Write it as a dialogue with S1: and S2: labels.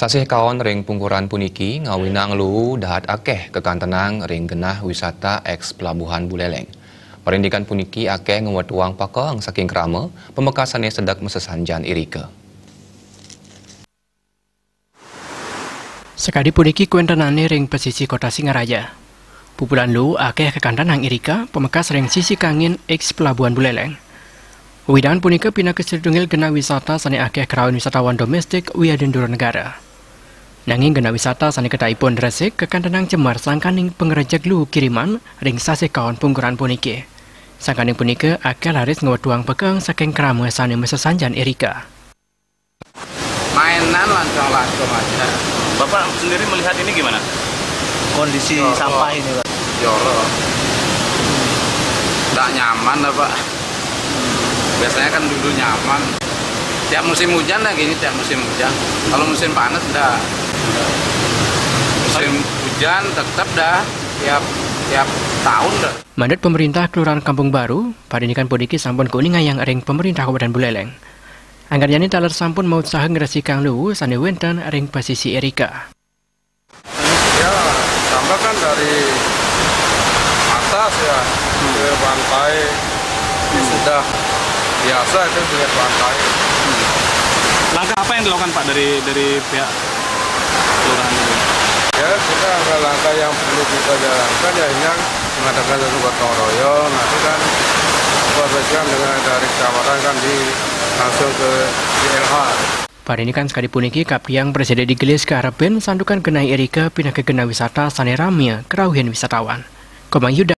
S1: Sasih kawan ring pungkuran puniki ngawinang lu dahat akeh kekantenang ring genah wisata eks Pelabuhan Buleleng. Perindikan puniki akeh ngewatuang pakang saking krama pemekasannya sedak mesesanjan irike.
S2: Sekadi puniki kuentanane ring pesisi kota Singaraja. Pupulan lu akeh kekantenang irika pemekas ring sisi kangin eks Pelabuhan Buleleng. Widan punika pina kesedungil genah wisata sane akeh kerawan wisatawan domestik wiadin dura negara. Nanging genah wisata sane ketaipun resik kekantenang cemar sangkaning pengerejek lu kiriman ring sasih kawan pungkuran puniki. Sangkaning punika akeh laris ngewatuang pekeng saking krama sane mesesanjan irika.
S3: Mainan lancong-lancong aja.
S4: Bapak sendiri melihat ini gimana?
S5: Kondisi sampah ini, Pak.
S3: Jorok. Nggak nyaman lah, Pak. Biasanya kan dulu nyaman. Tiap musim hujan lah gini, tiap musim hujan. Kalau musim panas dah. Musim hujan tetap dah tiap tahun dah.
S2: Mandat pemerintah Kelurahan Kampung Baru, parindikan puniki sampun kuning yang ring pemerintah Kabupaten Buleleng. Anggarnya taler sampun mau usaha ngresikang lu sane wenten ring pesisi irika.
S6: Ya, tambah kan dari atas ya ke pantai sudah biasa itu lihat pantai.
S4: Langkah apa yang dilakukan Pak dari pihak kelurahan ini?
S6: Ya, kita langkah yang perlu kita jalankan ya ini mengadakan satu gotong royong, nanti kan koordinasikan dengan dari kecamatan kan langsung ke DLH.
S2: Parindikan sekali puniki kapiang presiden digelis ke harapan sandukan genai irika pindah ke genah wisata sane ramia kerauhian wisatawan. Komang Yuda